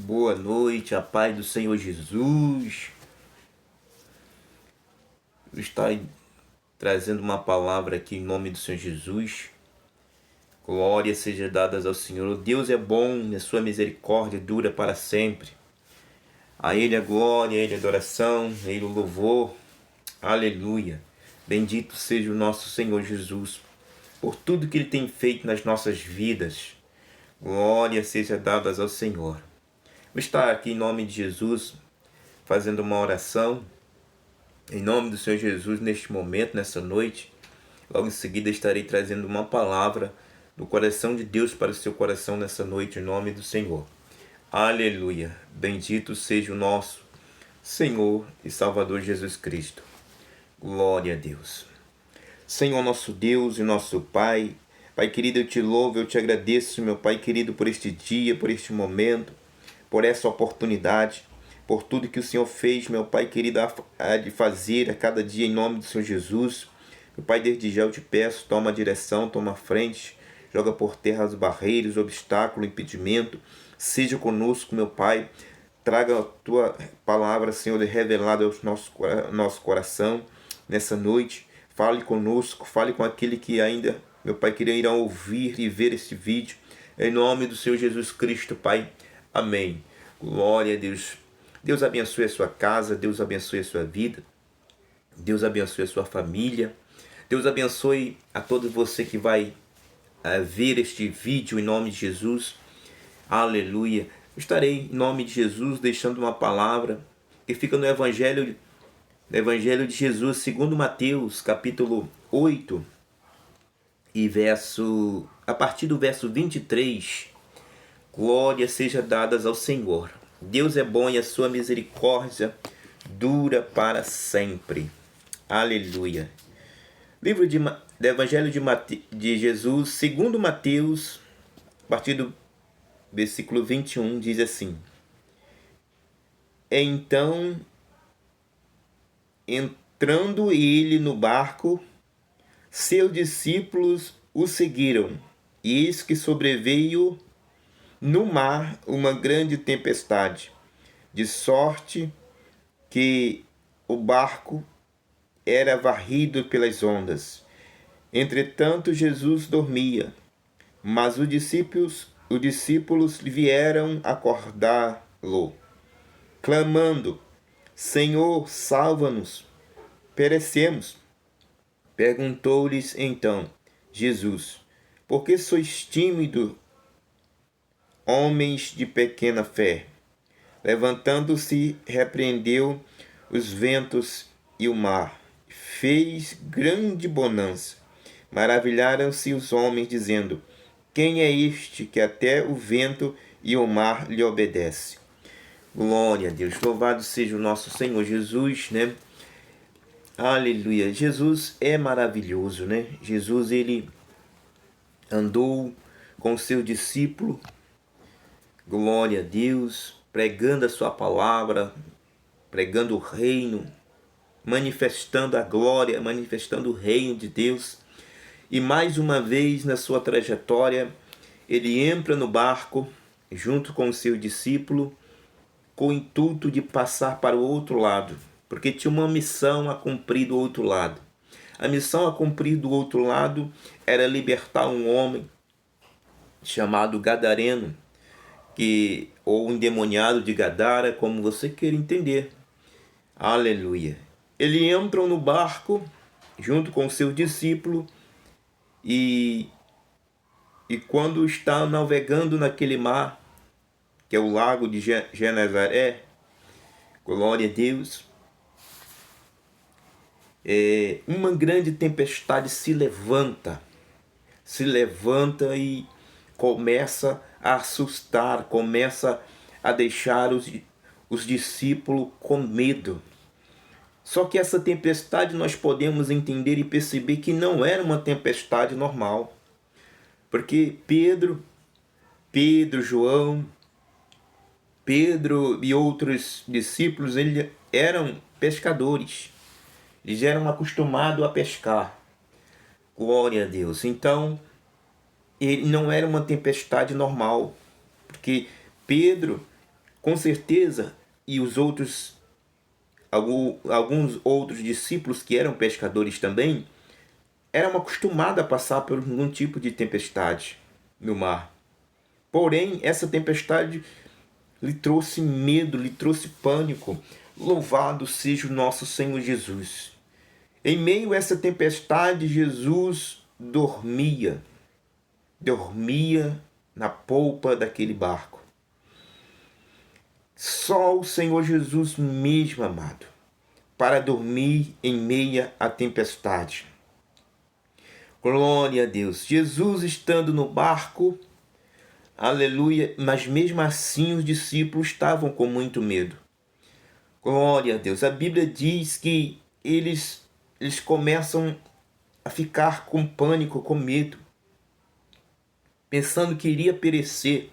Boa noite, a paz do Senhor Jesus. Está trazendo uma palavra aqui em nome do Senhor Jesus. Glória seja dada ao Senhor. Deus é bom e a sua misericórdia dura para sempre. A Ele a glória, a Ele a adoração, a Ele o louvor. Aleluia. Bendito seja o nosso Senhor Jesus por tudo que Ele tem feito nas nossas vidas. Glória seja dada ao Senhor. Vou estar aqui em nome de Jesus fazendo uma oração em nome do Senhor Jesus neste momento, nessa noite. Logo em seguida estarei trazendo uma palavra do coração de Deus para o seu coração nessa noite, em nome do Senhor. Aleluia. Bendito seja o nosso Senhor e Salvador Jesus Cristo. Glória a Deus. Senhor nosso Deus e nosso Pai, Pai querido, eu te louvo, eu te agradeço, meu Pai querido, por este dia, por este momento, por essa oportunidade, por tudo que o Senhor fez, meu Pai querido, a de fazer a cada dia em nome do Senhor Jesus. Meu Pai, desde já eu te peço, toma a direção, toma a frente, joga por terra as barreiras, obstáculo, impedimento. Seja conosco, meu Pai, traga a tua palavra, Senhor, revelada ao nosso coração nessa noite. Fale conosco, fale com aquele que ainda, meu Pai, queria ir a ouvir e ver este vídeo. Em nome do Senhor Jesus Cristo, Pai. Amém. Glória a Deus. Deus abençoe a sua casa, Deus abençoe a sua vida, Deus abençoe a sua família, Deus abençoe a todo você que vai ver este vídeo em nome de Jesus. Aleluia. Estarei em nome de Jesus deixando uma palavra que fica no Evangelho de Jesus, segundo Mateus, capítulo 8, e a partir do verso 23, glória seja dadas ao Senhor. Deus é bom e a sua misericórdia dura para sempre. Aleluia. Livro do Evangelho de Jesus, segundo Mateus, a partir do versículo 21, diz assim: Então, entrando ele no barco, seus discípulos o seguiram, e eis que sobreveio no mar uma grande tempestade, de sorte que o barco era varrido pelas ondas. Entretanto, Jesus dormia, mas os discípulos vieram acordá-lo, clamando: Senhor, salva-nos, perecemos. Perguntou-lhes então Jesus: Por que sois tímidos, homens de pequena fé? Levantando-se, repreendeu os ventos e o mar. Fez grande bonança. Maravilharam-se os homens, dizendo: Quem é este que até o vento e o mar lhe obedece? Glória a Deus. Louvado seja o nosso Senhor Jesus, né? Aleluia. Jesus é maravilhoso, né? Jesus, ele andou com o seu discípulo, glória a Deus, pregando a sua palavra, pregando o reino, manifestando a glória, manifestando o reino de Deus. E mais uma vez na sua trajetória, ele entra no barco junto com o seu discípulo, com o intuito de passar para o outro lado, porque tinha uma missão a cumprir do outro lado. A missão a cumprir do outro lado era libertar um homem chamado Gadareno, ou endemoniado de Gadara, como você queira entender. Aleluia. Ele entra no barco junto com o seu discípulo e quando está navegando naquele mar, que é o lago de Genezaré, glória a Deus, uma grande tempestade se levanta e começa a assustar, começa a deixar os discípulos com medo. Só que essa tempestade nós podemos entender e perceber que não era uma tempestade normal. Porque Pedro, João, e outros discípulos, eles eram pescadores. Eles eram acostumados a pescar. Glória a Deus. Então, ele não era uma tempestade normal. Porque Pedro, Com certeza, e os outros, alguns outros discípulos que eram pescadores também, eram acostumados a passar por algum tipo de tempestade no mar. Porém, essa tempestade lhe trouxe medo, lhe trouxe pânico. Louvado seja o nosso Senhor Jesus. Em meio a essa tempestade, Jesus dormia na polpa daquele barco. Só o Senhor Jesus mesmo, amado, para dormir em meia à tempestade. Glória a Deus. Jesus estando no barco, aleluia, mas mesmo assim os discípulos estavam com muito medo. Glória a Deus. A Bíblia diz que eles começam a ficar com pânico, com medo, pensando que iria perecer.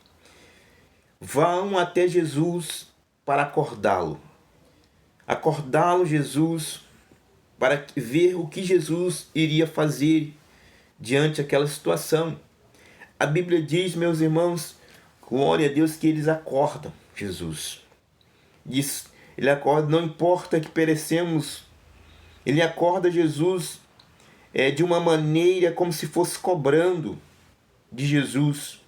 Vão até Jesus para acordá-lo. Acordá-lo, Jesus, para ver o que Jesus iria fazer diante daquela situação. A Bíblia diz, meus irmãos, glória a Deus, que eles acordam Jesus. Diz, ele acorda, não importa que perecemos. Ele acorda Jesus de uma maneira como se fosse cobrando de Jesus.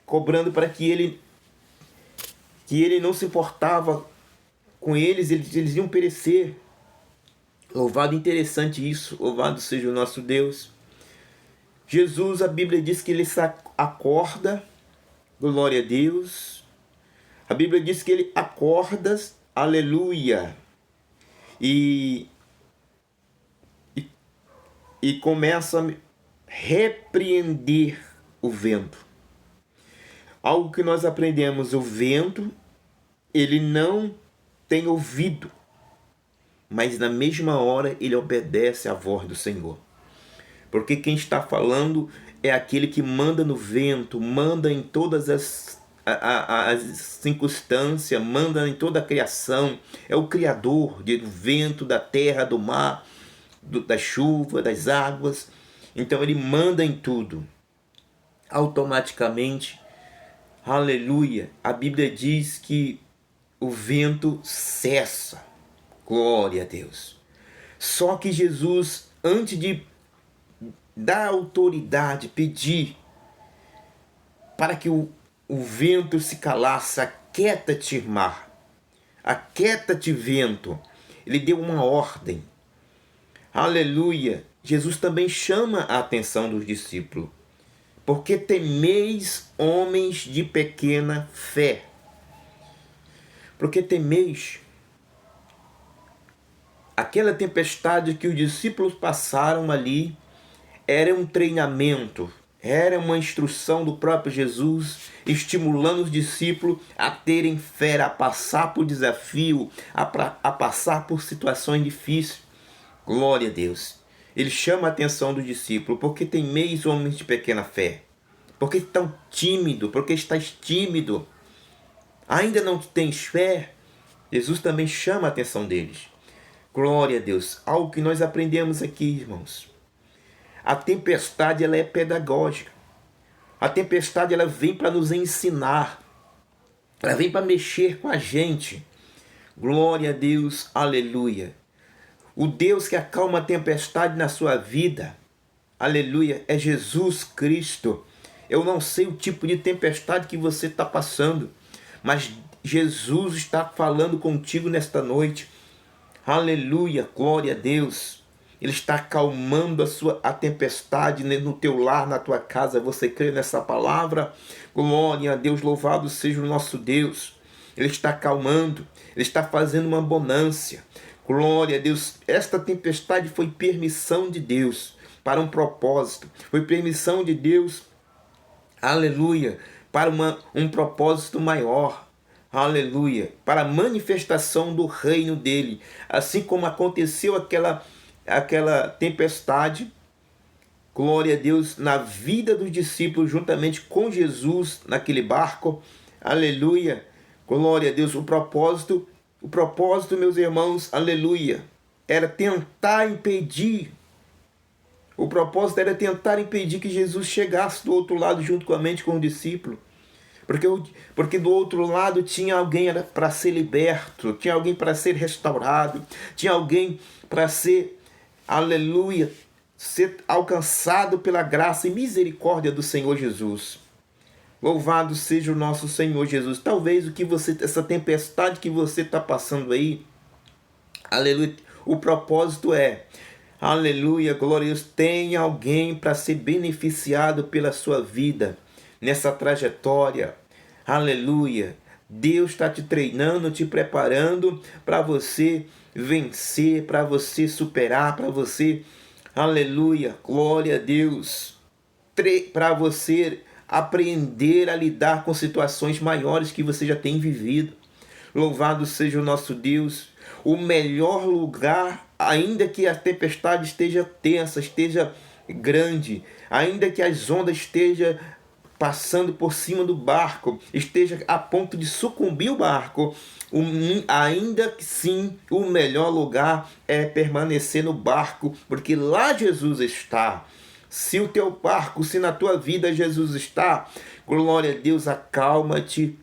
Cobrando para que ele não se importava com eles iam perecer. Louvado, interessante isso. Louvado seja o nosso Deus. Jesus, a Bíblia diz que ele acorda, glória a Deus. A Bíblia diz que ele acorda, aleluia, e começa a repreender o vento. Algo que nós aprendemos, o vento, ele não tem ouvido, mas na mesma hora ele obedece à voz do Senhor. Porque quem está falando é aquele que manda no vento, manda em todas as circunstâncias, manda em toda a criação. É o Criador do vento, da terra, do mar, da chuva, das águas. Então ele manda em tudo. Automaticamente, aleluia, a Bíblia diz que o vento cessa. Glória a Deus. Só que Jesus, antes de dar autoridade, pedir para que o vento se calasse, aquieta-te, mar, aquieta-te, vento. Ele deu uma ordem. Aleluia. Jesus também chama a atenção dos discípulos. Porque temeis, homens de pequena fé. Porque temeis. Aquela tempestade que os discípulos passaram ali era um treinamento, era uma instrução do próprio Jesus, estimulando os discípulos a terem fé, a passar por desafio, a passar por situações difíceis. Glória a Deus. Ele chama a atenção do discípulo, porque temeis, homens de pequena fé. Porque estão tímido, porque estás tímido. Ainda não tens fé? Jesus também chama a atenção deles. Glória a Deus. Algo que nós aprendemos aqui, irmãos. A tempestade, ela é pedagógica. A tempestade, ela vem para nos ensinar. Ela vem para mexer com a gente. Glória a Deus. Aleluia. O Deus que acalma a tempestade na sua vida, aleluia, é Jesus Cristo. Eu não sei o tipo de tempestade que você está passando, mas Jesus está falando contigo nesta noite. Aleluia, glória a Deus. Ele está acalmando a tempestade no teu lar, na tua casa. Você crê nessa palavra? Glória a Deus, louvado seja o nosso Deus. Ele está acalmando, ele está fazendo uma bonança. Glória a Deus. Esta tempestade foi permissão de Deus para um propósito. Foi permissão de Deus, aleluia, para um propósito maior. Aleluia, para a manifestação do reino dele. Assim como aconteceu aquela tempestade, glória a Deus, na vida dos discípulos, juntamente com Jesus naquele barco. Aleluia, glória a Deus. O propósito, meus irmãos, aleluia, era tentar impedir. O propósito era tentar impedir que Jesus chegasse do outro lado juntamente com o discípulo. Porque do outro lado tinha alguém para ser liberto, tinha alguém para ser restaurado, tinha alguém para ser, aleluia, ser alcançado pela graça e misericórdia do Senhor Jesus. Louvado seja o nosso Senhor Jesus. Talvez essa tempestade que você está passando aí, aleluia, o propósito é, aleluia, glória a Deus, tem alguém para ser beneficiado pela sua vida nessa trajetória, aleluia. Deus está te treinando, te preparando para você vencer, para você superar, para você, aleluia, glória a Deus, para você aprender a lidar com situações maiores que você já tem vivido. Louvado seja o nosso Deus. O melhor lugar, ainda que a tempestade esteja tensa, esteja grande, ainda que as ondas estejam passando por cima do barco, esteja a ponto de sucumbir o barco, ainda que sim, o melhor lugar é permanecer no barco, porque lá Jesus está. Se o teu barco, se na tua vida Jesus está, glória a Deus, acalma-te,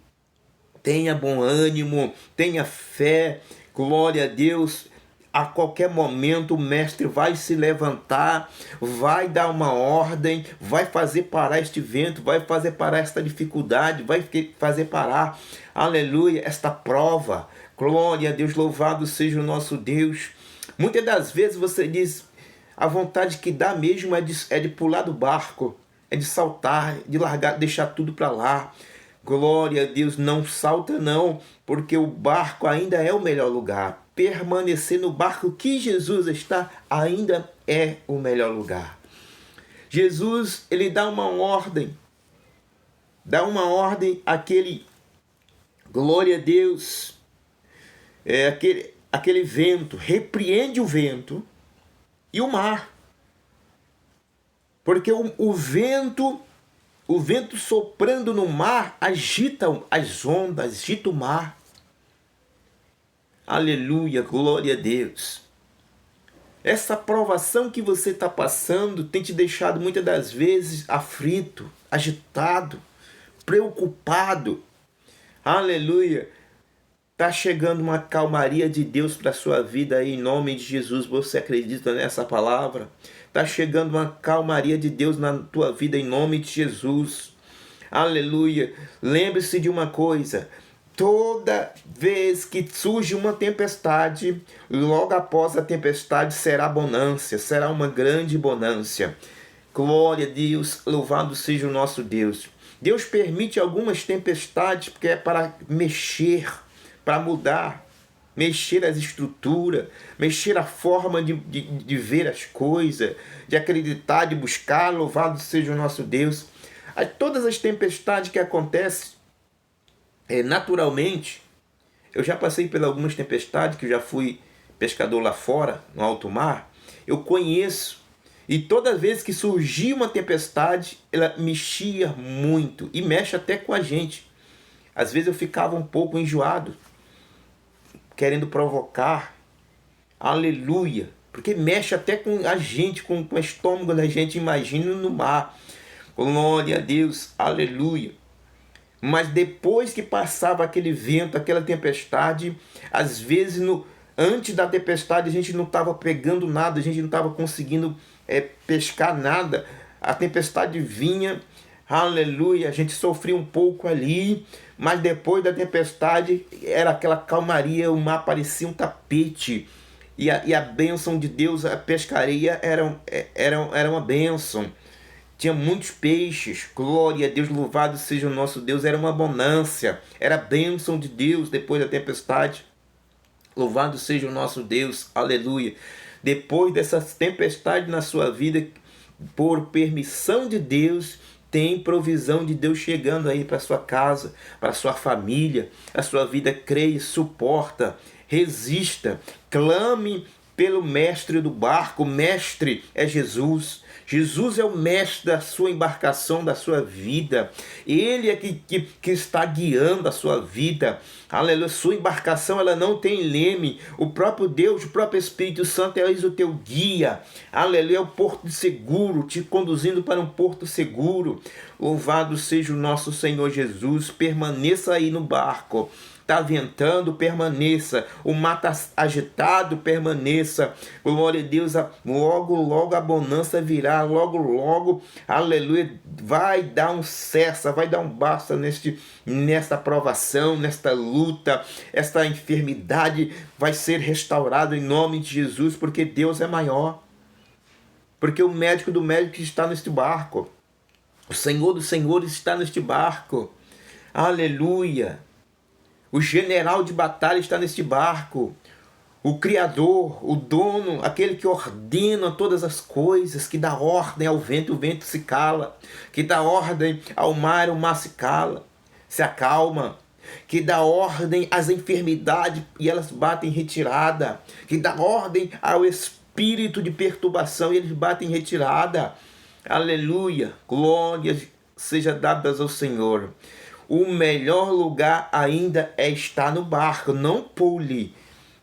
tenha bom ânimo, tenha fé, glória a Deus. A qualquer momento o mestre vai se levantar, vai dar uma ordem, vai fazer parar este vento, vai fazer parar esta dificuldade, vai fazer parar, aleluia, esta prova. Glória a Deus, louvado seja o nosso Deus. Muitas das vezes você diz, a vontade que dá mesmo é de pular do barco, é de saltar, de largar, deixar tudo para lá. Glória a Deus, não salta não, porque o barco ainda é o melhor lugar. Permanecer no barco que Jesus está ainda é o melhor lugar. Jesus, ele dá uma ordem àquele, glória a Deus, aquele vento, repreende o vento e o mar. Porque o vento soprando no mar agita as ondas, agita o mar. Aleluia, glória a Deus. Essa provação que você está passando tem te deixado muitas das vezes aflito, agitado, preocupado. Aleluia. Está chegando uma calmaria de Deus para a sua vida aí, em nome de Jesus. Você acredita nessa palavra? Está chegando uma calmaria de Deus na tua vida, em nome de Jesus. Aleluia. Lembre-se de uma coisa. Toda vez que surge uma tempestade, logo após a tempestade será bonança, será uma grande bonança. Glória a Deus, louvado seja o nosso Deus. Deus permite algumas tempestades porque é para mexer, para mudar, mexer as estruturas, mexer a forma de ver as coisas, de acreditar, de buscar, louvado seja o nosso Deus. Todas as tempestades que acontecem, naturalmente, eu já passei por algumas tempestades, que eu já fui pescador lá fora, no alto mar, eu conheço, e toda vez que surgia uma tempestade, ela mexia muito, e mexe até com a gente. Às vezes eu ficava um pouco enjoado, querendo provocar, aleluia, porque mexe até com a gente, com o estômago da gente, imagina no mar. Glória a Deus, aleluia. Mas depois que passava aquele vento, aquela tempestade, às vezes antes da tempestade a gente não estava pegando nada, a gente não estava conseguindo pescar nada. A tempestade vinha, aleluia, a gente sofria um pouco ali, mas depois da tempestade era aquela calmaria, o mar parecia um tapete. E a bênção de Deus, a pescaria era uma bênção. Tinha muitos peixes, glória a Deus, louvado seja o nosso Deus, era uma bonança, era a bênção de Deus depois da tempestade, louvado seja o nosso Deus, aleluia. Depois dessa tempestade na sua vida, por permissão de Deus, tem provisão de Deus chegando aí para sua casa, para sua família, a sua vida. Creia, suporta, resista, clame pelo mestre do barco. O mestre é Jesus. Jesus é o mestre da sua embarcação, da sua vida. Ele é que está guiando a sua vida. Aleluia. Sua embarcação, ela não tem leme. O próprio Deus, o próprio Espírito Santo é o teu guia. Aleluia. É o porto seguro, te conduzindo para um porto seguro. Louvado seja o nosso Senhor Jesus. Permaneça aí no barco. Está ventando, permaneça. O mar está agitado, permaneça. Glória a Deus, logo, logo a bonança virá. Logo, logo, aleluia, vai dar um cessa, vai dar um basta nesta provação, nesta luta. Esta enfermidade vai ser restaurada em nome de Jesus, porque Deus é maior. Porque o médico do médico está neste barco. O Senhor dos senhores está neste barco. Aleluia. O general de batalha está neste barco. O Criador, o dono, aquele que ordena todas as coisas, que dá ordem ao vento, o vento se cala. Que dá ordem ao mar, o mar se cala, se acalma. Que dá ordem às enfermidades e elas batem em retirada. Que dá ordem ao espírito de perturbação e eles batem em retirada. Aleluia, glórias sejam dadas ao Senhor. O melhor lugar ainda é estar no barco, não pule.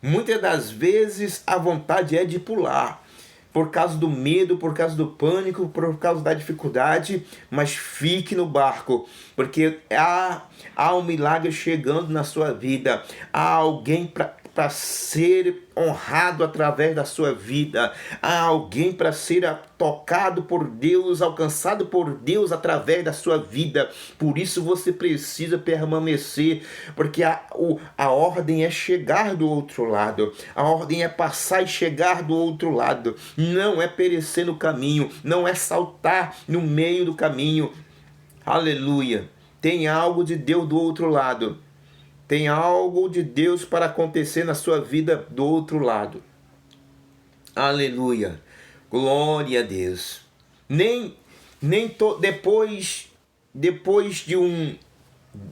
Muitas das vezes a vontade é de pular, por causa do medo, por causa do pânico, por causa da dificuldade, mas fique no barco, porque há um milagre chegando na sua vida, há alguém para ser honrado através da sua vida, há alguém para ser tocado por Deus, alcançado por Deus através da sua vida. Por isso você precisa permanecer, porque a ordem é chegar do outro lado, a ordem é passar e chegar do outro lado, não é perecer no caminho, não é saltar no meio do caminho. Aleluia, tem algo de Deus do outro lado. Tem algo de Deus para acontecer na sua vida do outro lado. Aleluia. Glória a Deus. Depois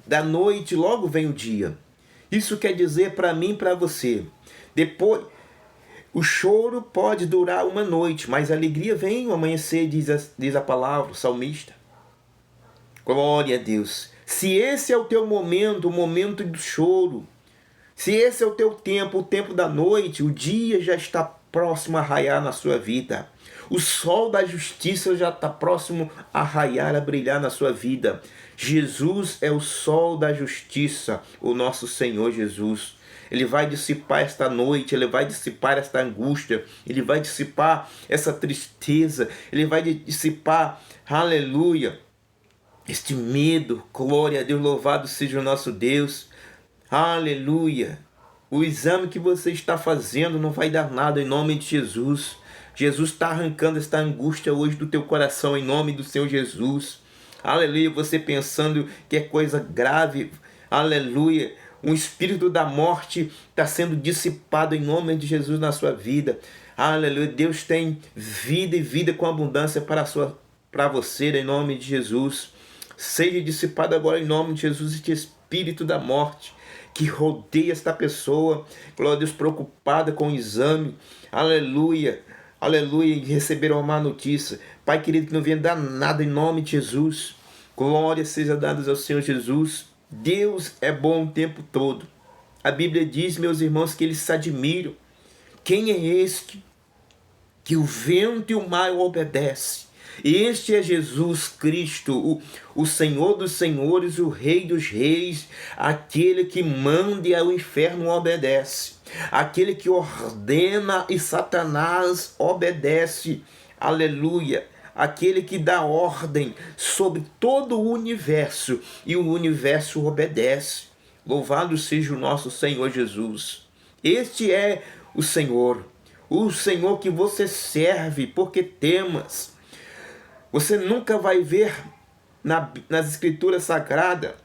da noite, logo vem o dia. Isso quer dizer para mim e para você. O choro pode durar uma noite, mas a alegria vem ao amanhecer, diz a palavra, o salmista. Glória a Deus. Se esse é o teu momento, o momento do choro, se esse é o teu tempo, o tempo da noite, o dia já está próximo a raiar na sua vida. O sol da justiça já está próximo a raiar, a brilhar na sua vida. Jesus é o sol da justiça, o nosso Senhor Jesus. Ele vai dissipar esta noite, ele vai dissipar esta angústia, ele vai dissipar essa tristeza, ele vai dissipar, aleluia, este medo. Glória a Deus, louvado seja o nosso Deus. Aleluia. O exame que você está fazendo não vai dar nada em nome de Jesus. Jesus está arrancando esta angústia hoje do teu coração em nome do Senhor Jesus. Aleluia. Você pensando que é coisa grave. Aleluia. Um espírito da morte está sendo dissipado em nome de Jesus na sua vida. Aleluia. Deus tem vida e vida com abundância para você em nome de Jesus. Seja dissipado agora em nome de Jesus este espírito da morte que rodeia esta pessoa, glória a Deus, preocupada com o exame, aleluia, aleluia, e receber uma má notícia. Pai querido, que não venha dar nada em nome de Jesus. Glória seja dada ao Senhor Jesus. Deus é bom o tempo todo. A Bíblia diz, meus irmãos, que eles se admiram. Quem é este que o vento e o mar o obedecem? Este é Jesus Cristo, o Senhor dos senhores, o Rei dos reis, aquele que manda e ao inferno obedece, aquele que ordena e Satanás obedece, aleluia, aquele que dá ordem sobre todo o universo e o universo obedece. Louvado seja o nosso Senhor Jesus. Este é o Senhor que você serve, porque temas. Você nunca vai ver nas escrituras sagradas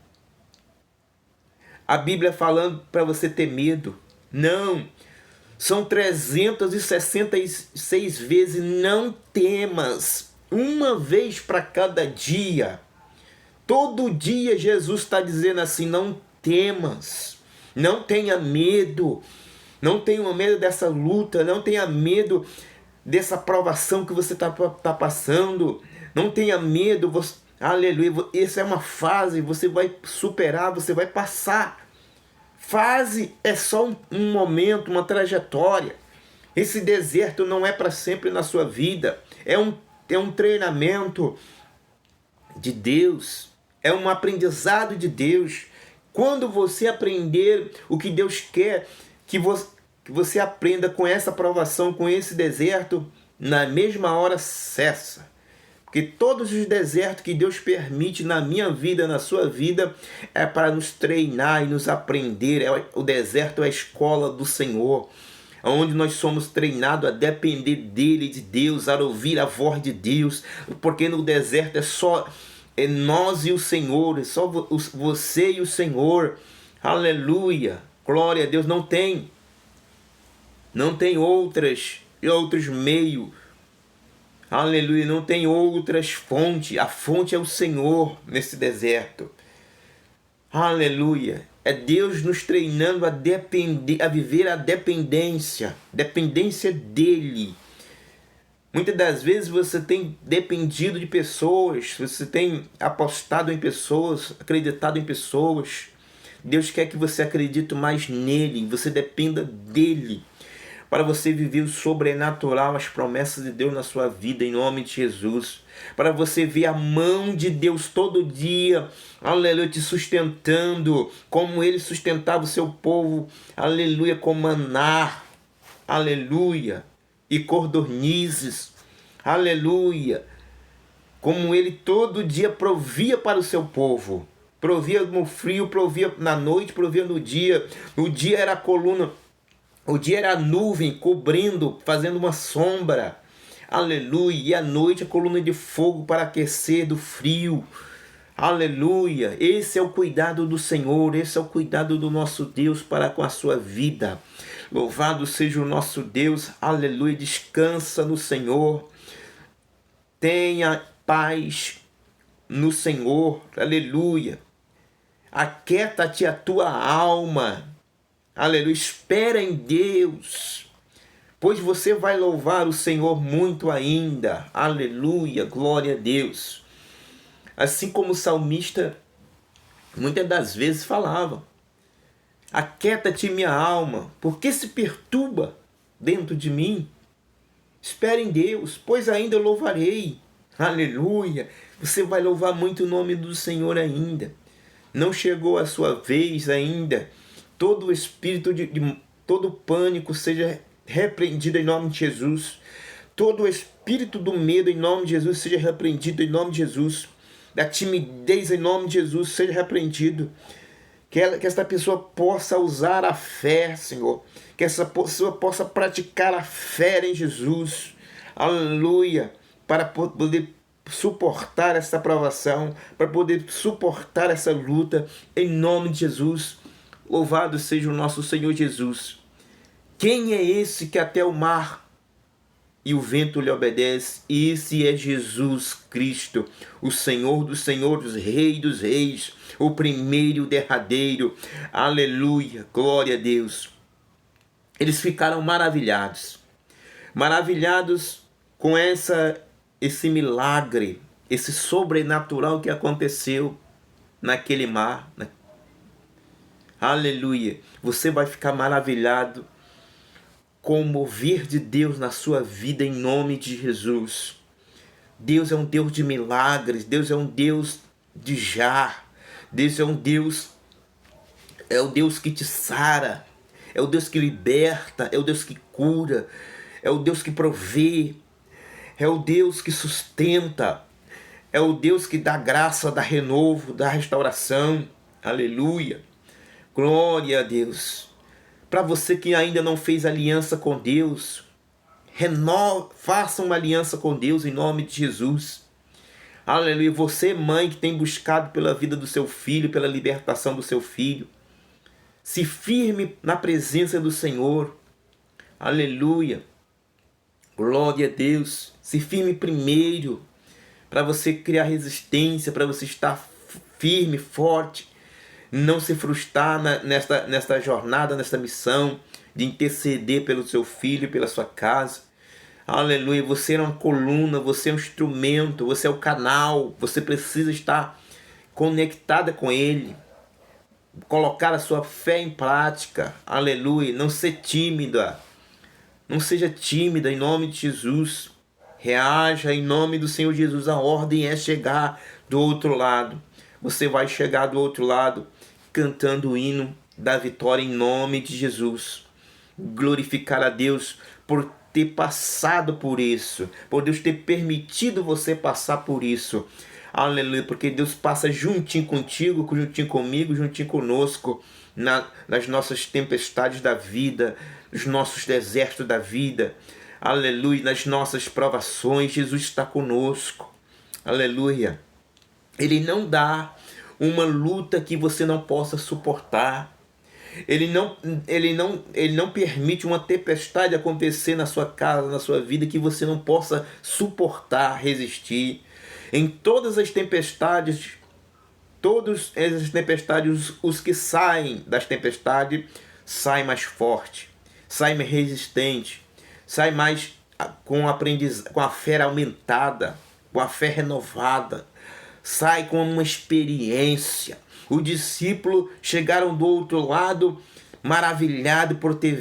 a Bíblia falando para você ter medo. Não. São 366 vezes não temas. Uma vez para cada dia. Todo dia Jesus está dizendo assim, não temas. Não tenha medo. Não tenha medo dessa luta. Não tenha medo dessa provação que você está passando. Não tenha medo, aleluia, essa é uma fase, você vai superar, você vai passar. Fase é só um momento, uma trajetória. Esse deserto não é para sempre na sua vida. É um treinamento de Deus. É um aprendizado de Deus. Quando você aprender o que Deus quer que você aprenda com essa provação, com esse deserto, na mesma hora cessa. Porque todos os desertos que Deus permite na minha vida, na sua vida, é para nos treinar e nos aprender. O deserto é a escola do Senhor, onde nós somos treinados a depender dele, de Deus, a ouvir a voz de Deus. Porque no deserto é nós e o Senhor, é só você e o Senhor. Aleluia, glória a Deus. Não tem outros meios. Aleluia, não tem outras fontes. A fonte é o Senhor nesse deserto. Aleluia. É Deus nos treinando a viver a dependência dele. Muitas das vezes você tem dependido de pessoas, você tem apostado em pessoas, acreditado em pessoas. Deus quer que você acredite mais nele, você dependa dele, para você viver o sobrenatural, as promessas de Deus na sua vida, em nome de Jesus. Para você ver a mão de Deus todo dia, aleluia, te sustentando, como ele sustentava o seu povo, aleluia, com maná, aleluia, e codornizes, aleluia, como ele todo dia provia para o seu povo. Provia no frio, provia na noite, provia no dia. No dia era a coluna, o dia era a nuvem cobrindo, fazendo uma sombra. Aleluia. E à noite a coluna de fogo para aquecer do frio. Aleluia. Esse é o cuidado do Senhor. Esse é o cuidado do nosso Deus para com a sua vida. Louvado seja o nosso Deus. Aleluia. Descansa no Senhor. Tenha paz no Senhor. Aleluia. Aquieta-te a tua alma. Aleluia, espera em Deus, pois você vai louvar o Senhor muito ainda. Aleluia, glória a Deus. Assim como o salmista muitas das vezes falava: aquieta-te minha alma, porque se perturba dentro de mim? Espera em Deus, pois ainda eu louvarei. Aleluia, você vai louvar muito o nome do Senhor ainda. Não chegou a sua vez ainda. Todo o espírito todo pânico seja repreendido em nome de Jesus. Todo o espírito do medo em nome de Jesus seja repreendido em nome de Jesus. Da timidez em nome de Jesus seja repreendido. Que esta pessoa possa usar a fé, Senhor. Que essa pessoa possa praticar a fé em Jesus. Aleluia. Para poder suportar essa provação, para poder suportar essa luta em nome de Jesus. Louvado seja o nosso Senhor Jesus. Quem é esse que até o mar e o vento lhe obedece? Esse é Jesus Cristo, o Senhor dos senhores, Rei dos reis, o primeiro e o derradeiro. Aleluia, glória a Deus. Eles ficaram maravilhados com esse milagre, esse sobrenatural que aconteceu naquele mar. Aleluia. Você vai ficar maravilhado com o mover de Deus na sua vida em nome de Jesus. Deus é um Deus de milagres. Deus é um Deus de já. Deus é o Deus que te sara. É o Deus que liberta. É o Deus que cura. É o Deus que provê. É o Deus que sustenta. É o Deus que dá graça, dá renovo, dá restauração. Aleluia. Glória a Deus. Para você que ainda não fez aliança com Deus, faça uma aliança com Deus em nome de Jesus. Aleluia. Você, mãe, que tem buscado pela vida do seu filho, pela libertação do seu filho, se firme na presença do Senhor. Aleluia. Glória a Deus. Se firme primeiro, para você criar resistência, para você estar firme, forte. Não se frustrar nesta jornada, nesta missão de interceder pelo seu filho, pela sua casa. Aleluia, você é uma coluna, você é um instrumento, você é o canal, você precisa estar conectada com Ele, colocar a sua fé em prática. Aleluia, não ser tímida, não seja tímida em nome de Jesus. Reaja em nome do Senhor Jesus. A ordem é chegar do outro lado. Você vai chegar do outro lado cantando o hino da vitória em nome de Jesus. Glorificar a Deus por ter passado por isso, por Deus ter permitido você passar por isso. Aleluia, porque Deus passa juntinho contigo, juntinho comigo, juntinho conosco, nas nossas tempestades da vida, nos nossos desertos da vida. Aleluia, nas nossas provações, Jesus está conosco. Aleluia. Ele não dá uma luta que você não possa suportar. Ele não permite uma tempestade acontecer na sua casa, na sua vida, que você não possa suportar, resistir. Em todas as tempestades, os que saem das tempestades, saem mais forte, saem mais resistente, saem mais com a fé aumentada, com a fé renovada, sai com uma experiência. Os discípulos chegaram do outro lado maravilhados por ter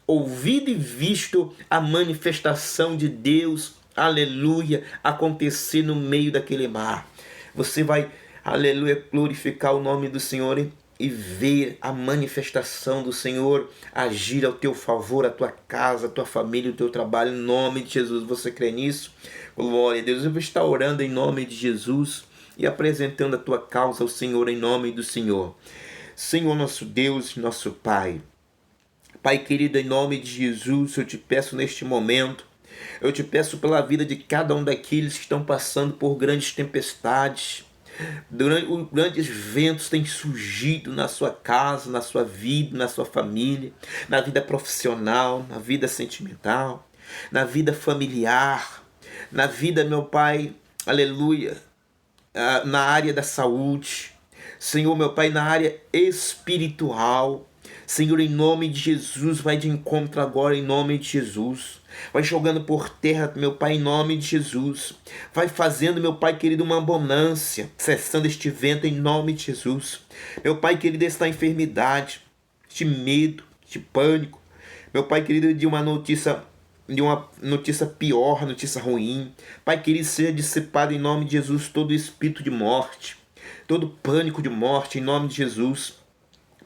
ouvido e visto a manifestação de Deus, aleluia, acontecer no meio daquele mar. Você vai, aleluia, glorificar o nome do Senhor e ver a manifestação do Senhor agir ao teu favor, a tua casa, a tua família, o teu trabalho, em nome de Jesus. Você crê nisso? Glória a Deus. Eu vou estar orando em nome de Jesus e apresentando a tua causa ao Senhor em nome do Senhor. Senhor, nosso Deus, nosso Pai. Pai querido, em nome de Jesus, eu te peço neste momento, eu te peço pela vida de cada um daqueles que estão passando por grandes tempestades. Grandes ventos têm surgido na sua casa, na sua vida, na sua família, na vida profissional, na vida sentimental, na vida familiar, na vida, meu Pai, aleluia, na área da saúde. Senhor, meu Pai, na área espiritual. Senhor, em nome de Jesus, vai de encontro agora, em nome de Jesus. Vai jogando por terra, meu Pai, em nome de Jesus. Vai fazendo, meu Pai querido, uma abundância, cessando este vento em nome de Jesus. Meu Pai querido, esta enfermidade, este medo, este pânico. Meu Pai querido, de uma notícia pior, notícia ruim. Pai querido, seja dissipado em nome de Jesus todo espírito de morte, todo pânico de morte em nome de Jesus.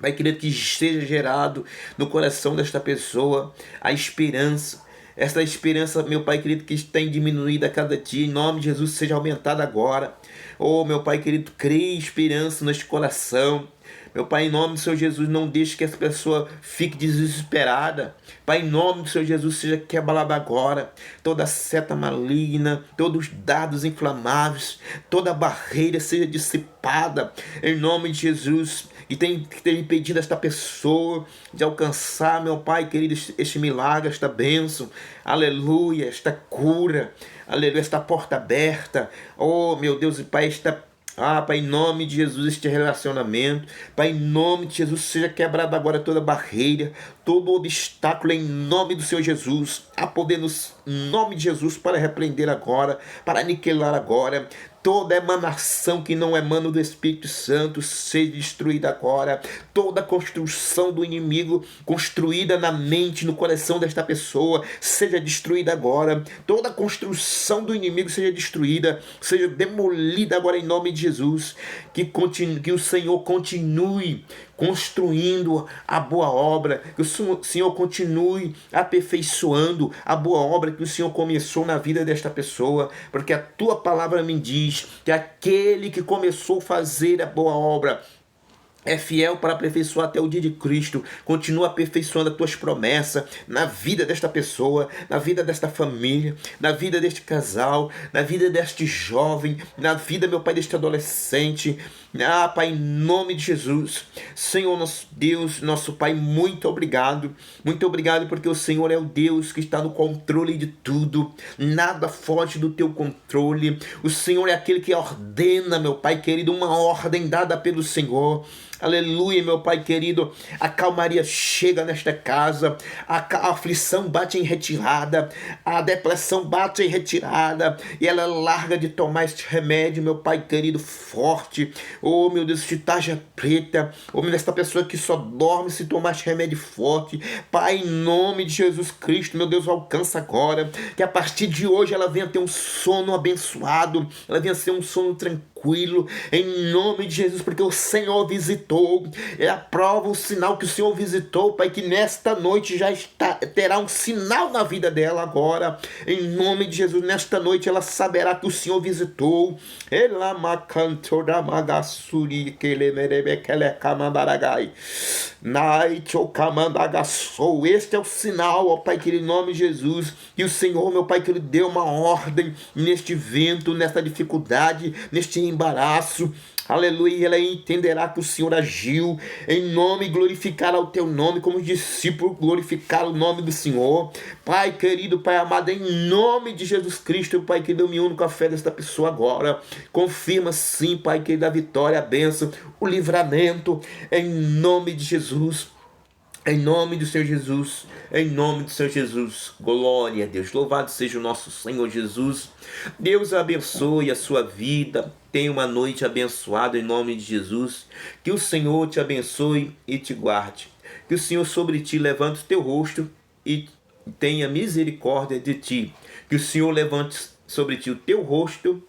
Pai querido, que seja gerado no coração desta pessoa a esperança. Esta esperança, meu Pai querido, que tem diminuído a cada dia, em nome de Jesus, seja aumentada agora. Oh, meu Pai querido, crie esperança neste coração. Meu Pai, em nome do Senhor Jesus, não deixe que essa pessoa fique desesperada. Pai, em nome do Senhor Jesus, seja quebrada agora toda seta maligna, todos os dardos inflamáveis, toda barreira seja dissipada, em nome de Jesus, que tem impedido esta pessoa de alcançar, meu Pai querido, este milagre, esta bênção, aleluia, esta cura, aleluia, esta porta aberta, oh meu Deus e Pai, Pai, em nome de Jesus, este relacionamento, Pai, em nome de Jesus, seja quebrada agora toda barreira, todo obstáculo, em nome do Senhor Jesus. Há poder no nome de Jesus para repreender agora, para aniquilar agora toda emanação que não emana do Espírito Santo, seja destruída agora. Toda construção do inimigo construída na mente, no coração desta pessoa, seja destruída agora. Toda construção do inimigo seja destruída, seja demolida agora em nome de Jesus. Que o Senhor continue construindo a boa obra, que o Senhor continue aperfeiçoando a boa obra que o Senhor começou na vida desta pessoa, porque a tua palavra me diz que aquele que começou a fazer a boa obra é fiel para aperfeiçoar até o dia de Cristo. Continua aperfeiçoando as tuas promessas na vida desta pessoa, na vida desta família, na vida deste casal, na vida deste jovem, na vida, meu Pai, deste adolescente. Ah, Pai, em nome de Jesus. Senhor, nosso Deus, nosso Pai, muito obrigado. Muito obrigado porque o Senhor é o Deus que está no controle de tudo. Nada foge do teu controle. O Senhor é aquele que ordena, meu Pai querido, uma ordem dada pelo Senhor. Aleluia, meu Pai querido. A calmaria chega nesta casa. A aflição bate em retirada. A depressão bate em retirada. E ela larga de tomar este remédio, meu Pai querido, forte. Oh, meu Deus, este tarja preta. Oh, meu Deus, esta pessoa que só dorme se tomar este remédio forte. Pai, em nome de Jesus Cristo, meu Deus, alcança agora. Que a partir de hoje ela venha ter um sono abençoado. Ela venha ser um sono tranquilo. Em nome de Jesus, porque o Senhor visitou. É a prova, o sinal que o Senhor visitou, Pai, que nesta noite já terá um sinal na vida dela agora. Em nome de Jesus, nesta noite ela saberá que o Senhor visitou. Este é o sinal, ó Pai querido, em nome de Jesus. E o Senhor, meu Pai querido, deu uma ordem neste vento, nesta dificuldade, neste embaraço. Aleluia, ela entenderá que o Senhor agiu em nome, glorificará o teu nome, como os discípulos glorificaram o nome do Senhor. Pai querido, Pai amado, em nome de Jesus Cristo, Pai querido, eu me uno com a fé desta pessoa agora. Confirma sim, Pai querido, a vitória, a bênção, o livramento, em nome de Jesus. Em nome do Senhor Jesus, em nome do Senhor Jesus, glória a Deus, louvado seja o nosso Senhor Jesus. Deus abençoe a sua vida, tenha uma noite abençoada em nome de Jesus. Que o Senhor te abençoe e te guarde. Que o Senhor sobre ti levante o teu rosto e tenha misericórdia de ti. Que o Senhor levante sobre ti o teu rosto,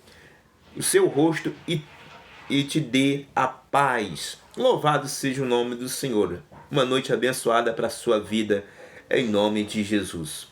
o seu rosto e te dê a paz. Louvado seja o nome do Senhor. Uma noite abençoada para a sua vida, em nome de Jesus.